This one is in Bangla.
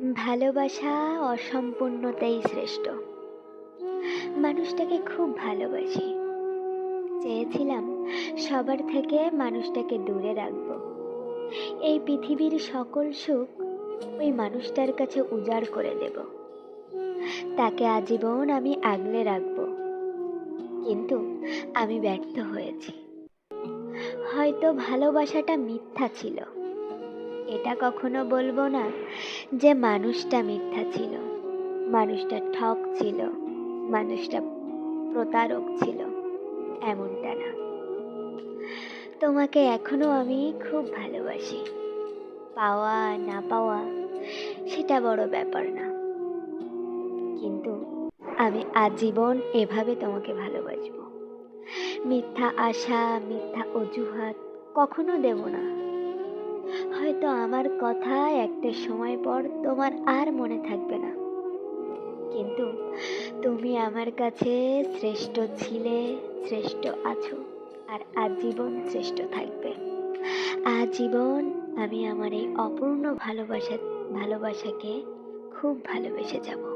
ভালোবাসা অসম্পূর্ণতাই শ্রেষ্ঠ। মানুষটাকে খুব ভালোবাসি। চেয়েছিলাম সবার থেকে মানুষটাকে দূরে রাখবো। এই পৃথিবীর সকল সুখ ওই মানুষটার কাছে উজাড় করে দেব। তাকে আজীবন আমি আগলে রাখবো। কিন্তু আমি ব্যর্থ হয়েছি। হয়তো ভালোবাসাটা মিথ্যা ছিল। এটা কখনো বলবো না যে মানুষটা মিথ্যা ছিল, মানুষটা ঠক ছিল, মানুষটা প্রতারক ছিল, এমনটা না। তোমাকে এখনো আমি খুব ভালোবাসি। পাওয়া না পাওয়া সেটা বড় ব্যাপার না, কিন্তু আমি আজীবন এভাবে তোমাকে ভালোবাসবো। মিথ্যা আশা, মিথ্যা অজুহাত কখনো দেব না। হয়তো আমার কথা একটা সময় পর তোমার আর মনে থাকবে না, কিন্তু তুমি আমার কাছে শ্রেষ্ঠ ছিলে, শ্রেষ্ঠ আছো, আর আজীবন শ্রেষ্ঠ থাকবে। আজীবন আমি আমার এই অপূর্ণ ভালোবাসাকে খুব ভালোবেসে যাব।